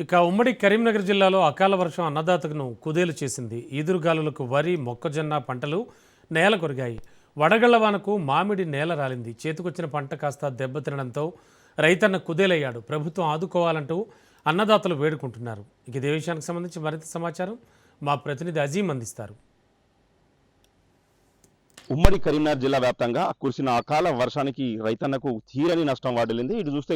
ఇక ఉమ్మడి కరీంనగర్ జిల్లాలో అకాల వర్షం అన్నదాతను కుదేలు చేసింది. ఈదురుగాలులకు వరి, మొక్కజొన్న పంటలు నేల కొరిగాయి. వడగళ్ల వానకు మామిడి నేల రాలింది. చేతికొచ్చిన పంట కాస్త దెబ్బతినడంతో రైతన్న కుదేలయ్యాడు. ప్రభుత్వం ఆదుకోవాలంటూ అన్నదాతలు వేడుకుంటున్నారు. ఇక ఇదే విషయానికి సంబంధించి మరింత సమాచారం మా ప్రతినిధి అజీం అందిస్తారు. ఉమ్మడి కరీంనగర్ జిల్లా వ్యాప్తంగా కురిసిన అకాల వర్షానికి రైతన్నకు తీరని నష్టం వాటిల్లింది. ఇటు చూస్తే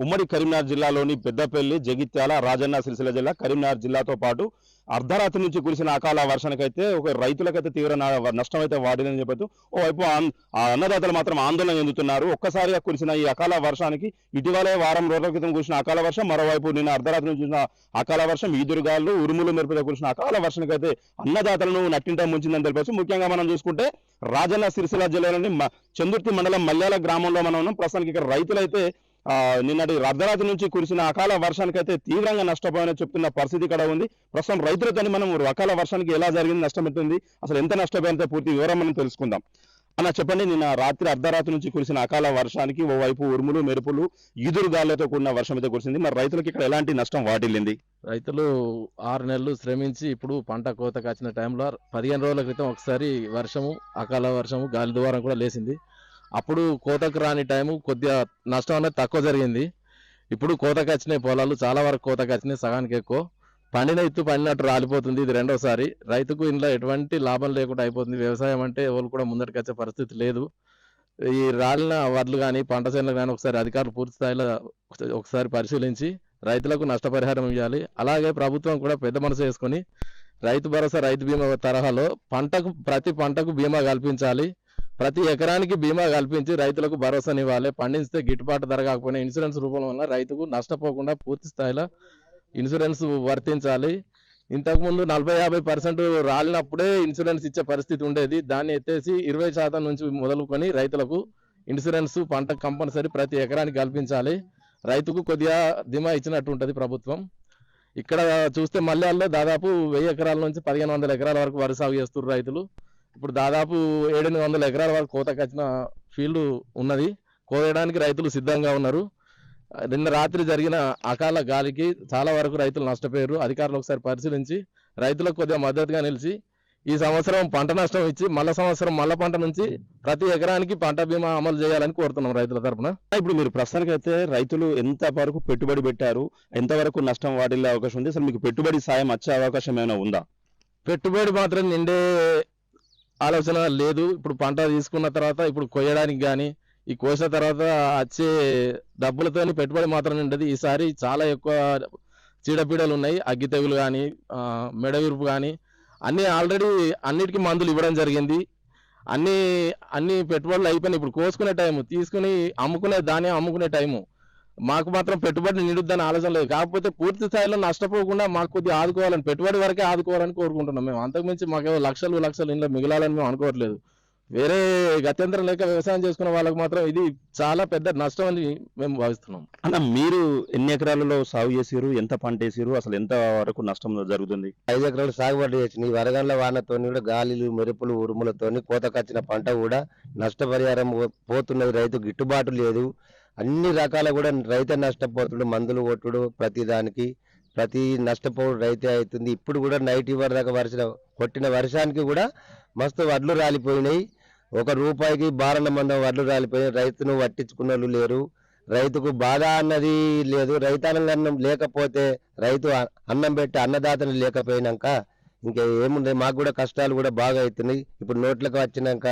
ఉమ్మడి కరీంనగర్ జిల్లాలోని పెద్దపల్లి, జగిత్యాల, రాజన్న సిరిసిల్ల జిల్లా, కరీంనగర్ జిల్లాతో పాటు అర్ధరాత్రి నుంచి కురిసిన అకాల వర్షానికైతే రైతులకైతే తీవ్ర నష్టం అయితే వాటిల్లని చెప్పొచ్చు. ఓవైపు అన్నదాతలు మాత్రం ఆందోళన చెందుతున్నారు. ఒక్కసారిగా కురిసిన ఈ అకాల వర్షానికి ఇటీవలే వారం రోజుల క్రితం కురిసిన అకాల వర్షం, మరోవైపు నిన్న అర్ధరాత్రి నుంచి కురిసిన అకాల వర్షం, ఈదురుగాలు, ఉరుములు మెరుపుతో కురిసిన అకాల వర్షానికైతే అన్నదాతలను నట్టింట ముంచిందని తెలిపచ్చు. ముఖ్యంగా మనం చూసుకుంటే రాజన్న సిరిసిల్ల జిల్లాలోని చందుర్తి మండలం మల్యాల గ్రామంలో మనం ఉన్నాం. ప్రస్తుతానికి ఇక్కడ రైతులైతే నిన్నటి అర్ధరాత్రి నుంచి కురిసిన అకాల వర్షానికైతే తీవ్రంగా నష్టపోయారని చెప్తున్న పరిస్థితి ఇక్కడ ఉంది. ప్రస్తుతం రైతులతో మనం అకాల వర్షానికి ఎలా జరిగింది, నష్టం ఎంతుంది, అసలు ఎంత నష్టపోయినంత పూర్తి వివరం మనం తెలుసుకుందాం. అన్న చెప్పండి, నిన్న అర్ధరాత్రి నుంచి కురిసిన అకాల వర్షానికి ఓవైపు ఉరుములు, మెరుపులు, ఈదురుగాలులతో కూడిన వర్షం అయితే కురిసింది. మరి రైతులకు ఇక్కడ ఎలాంటి నష్టం వాటిల్లింది? రైతులు 6 నెలలు శ్రమించి ఇప్పుడు పంట కోతకు వచ్చిన టైంలో 15 రోజుల క్రితం ఒకసారి వర్షము, అకాల వర్షము, గాలి దువారం కూడా లేచింది. అప్పుడు కోతకు రాని టైము కొద్దిగా నష్టం అనేది తక్కువ జరిగింది. ఇప్పుడు కోతకు వచ్చినాయి పొలాలు, చాలా వరకు కోతకు వచ్చినాయి, సగానికి ఎక్కువ. పండిన ఇత్తు పండినట్టు రాలిపోతుంది. ఇది రెండోసారి. రైతుకు ఇంట్లో ఎటువంటి లాభం లేకుండా అయిపోతుంది. వ్యవసాయం అంటే ఎవరు కూడా ముందరికి వచ్చే పరిస్థితి లేదు. ఈ రాలిన వడ్లు కానీ, పంట చేనులు కానీ ఒకసారి అధికారులు పూర్తి స్థాయిలో ఒకసారి పరిశీలించి రైతులకు నష్టపరిహారం ఇవ్వాలి. అలాగే ప్రభుత్వం కూడా పెద్ద మనసు చేసుకొని రైతు భరోసా, రైతు బీమా తరహాలో ప్రతి పంటకు బీమా కల్పించాలి. ప్రతి ఎకరానికి బీమా కల్పించి రైతులకు భరోసానివ్వాలి. పండిస్తే గిట్టుబాటు ధర కాకపోయినా ఇన్సూరెన్స్ రూపంలో వల్ల రైతుకు నష్టపోకుండా పూర్తి స్థాయిలో ఇన్సూరెన్స్ వర్తించాలి. ఇంతకుముందు 40-50% రాలినప్పుడే ఇన్సూరెన్స్ ఇచ్చే పరిస్థితి ఉండేది. దాన్ని ఎత్తేసి 20% నుంచి మొదలుకొని రైతులకు ఇన్సూరెన్స్ పంట కంపల్సరీ ప్రతి ఎకరానికి కల్పించాలి. రైతుకు కొద్దిగా ధీమా ఇచ్చినట్టు ఉంటుంది ప్రభుత్వం. ఇక్కడ చూస్తే మల్యాల్లో దాదాపు 1000 ఎకరాల నుంచి 1500 ఎకరాల వరకు వరి సాగు చేస్తున్నారు రైతులు. ఇప్పుడు దాదాపు 700 ఎకరాల వరకు కోతకు వచ్చిన ఫీల్డ్ ఉన్నది. కోయడానికి రైతులు సిద్ధంగా ఉన్నారు. నిన్న రాత్రి జరిగిన అకాల గాలికి చాలా వరకు రైతులు నష్టపోయారు. అధికారులు ఒకసారి పరిశీలించి రైతులకు కొద్దిగా మద్దతుగా నిలిచి ఈ సంవత్సరం పంట నష్టం ఇచ్చి మళ్ళా సంవత్సరం మళ్ళా పంట నుంచి ప్రతి ఎకరానికి పంట బీమా అమలు చేయాలని కోరుతున్నాం రైతుల తరఫున. ఇప్పుడు మీరు ప్రస్తుతానికైతే రైతులు ఎంత వరకు పెట్టుబడి పెట్టారు, ఎంతవరకు నష్టం వాటిల్లే అవకాశం ఉంది, అసలు మీకు పెట్టుబడి సాయం వచ్చే అవకాశం ఏమైనా ఉందా? పెట్టుబడి మాత్రం నిండే ఆలోచన లేదు. ఇప్పుడు పంట తీసుకున్న తర్వాత ఇప్పుడు కొయ్యడానికి కానీ, ఈ కోసిన తర్వాత వచ్చే డబ్బులతో పెట్టుబడి మాత్రం ఉండదు. ఈసారి చాలా ఎక్కువ చీడపీడలు ఉన్నాయి. అగ్గి తెగులు కానీ, మెడవిరుపు కానీ అన్నీ ఆల్రెడీ అన్నిటికీ మందులు ఇవ్వడం జరిగింది. అన్ని పెట్టుబడులు అయిపోయినాయి. ఇప్పుడు కోసుకునే టైము, తీసుకుని అమ్ముకునే టైము. మాకు మాత్రం పెట్టుబడి నిండుద్దని ఆలోచన లేదు. కాకపోతే పూర్తి స్థాయిలో నష్టపోకుండా మాకు కొద్దిగా ఆదుకోవాలని, పెట్టుబడి వరకే ఆదుకోవాలని కోరుకుంటున్నాం. మేము అంతకుమించి మాకు లక్షలు ఇంట్లో మిగలాలని మేము అనుకోవట్లేదు. వేరే గత్యంతరం లేక వ్యవసాయం చేసుకున్న వాళ్ళకి మాత్రం ఇది చాలా పెద్ద నష్టం అని మేము భావిస్తున్నాం. అన్న, మీరు ఎన్ని ఎకరాలలో సాగు చేసారు, ఎంత పంట వేసారు, అసలు ఎంత వరకు నష్టం జరుగుతుంది? 5 ఎకరాలు సాగుబడి చేసింది. ఈ వరగండ్ల వానతో కూడా గాలిలు, మెరుపులు, ఉరుములతోని కోతకొచ్చిన పంట కూడా నష్టపరిహారం పోతున్నది. రైతు గిట్టుబాటు లేదు. అన్ని రకాల కూడా రైతే నష్టపోతుడు. మందులు కొట్టుడు, ప్రతి నష్టపోవడం రైతే అవుతుంది. ఇప్పుడు కూడా నైట్ ఇవర్ దాకా కొట్టిన వర్షానికి కూడా మస్తు వడ్లు రాలిపోయినాయి. 1 రూపాయికి బారల మందం వడ్లు రాలిపోయినాయి. రైతును పట్టించుకున్న వాళ్ళు లేరు. రైతుకు బాధ అన్నది లేదు. రైతాంగం లేకపోతే, రైతు అన్నం పెట్టి అన్నదాతను లేకపోయినాక ఇంకా ఏముంది? మాకు కూడా కష్టాలు కూడా బాగా అవుతున్నాయి. ఇప్పుడు నోట్లకు వచ్చినాక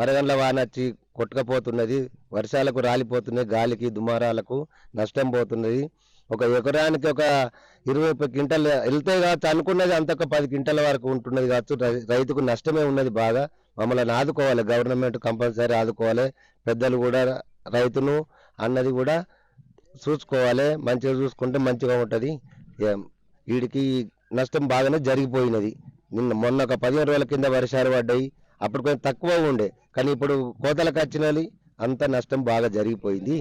వరగండ్ల వాన వచ్చి కొట్టుకపోతున్నది, వర్షాలకు రాలిపోతున్నాయి, గాలికి దుమారాలకు నష్టం పోతున్నది. 1 ఎకరానికి ఒక 20 క్వింటాలు వెళ్తే కావచ్చు అనుకున్నది, అంత ఒక 10 క్వింటాల వరకు ఉంటున్నది కావచ్చు. రైతుకు నష్టమే ఉన్నది. బాగా మమ్మల్ని ఆదుకోవాలి, గవర్నమెంట్ కంపల్సరీ ఆదుకోవాలి. పెద్దలు కూడా రైతును అన్నది కూడా చూసుకోవాలి. మంచిగా చూసుకుంటే మంచిగా ఉంటుంది. వీడికి నష్టం బాగానే జరిగిపోయినది. మొన్న ఒక 15 రోజుల కింద వర్షాలు పడ్డాయి. అప్పుడు కొంచెం తక్కువ ఉండే, కానీ ఇప్పుడు కోతలకు వచ్చినది అంత నష్టం బాగా జరిగిపోయింది.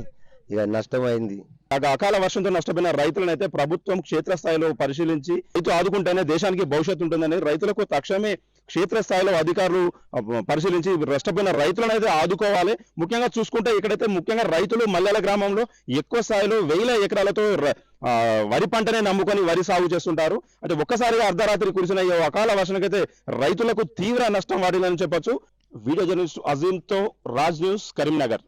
ఇక నష్టమైంది. అకాల వర్షంతో నష్టపోయిన రైతులను అయితే ప్రభుత్వం క్షేత్రస్థాయిలో పరిశీలించి రైతు ఆదుకుంటేనే దేశానికి భవిష్యత్తు ఉంటుందని రైతులకు తక్షణమే క్షేత్రస్థాయిలో అధికారులు పరిశీలించి నష్టపోయిన రైతులను అయితే ఆదుకోవాలి. ముఖ్యంగా చూసుకుంటే ఇక్కడైతే ముఖ్యంగా రైతులు మల్లెల గ్రామంలో ఎక్కువ స్థాయిలో 1000 ఎకరాలతో వరి పంటనే నమ్ముకొని వరి సాగు చేస్తుంటారు. అంటే ఒక్కసారిగా అర్ధరాత్రి కురిసిన ఈ అకాల వర్షానికైతే రైతులకు తీవ్ర నష్టం వాటిల్లని చెప్పొచ్చు. వీడియో జర్నలిస్ట్ అజీంతో రాజ్ న్యూస్, కరీంనగర్.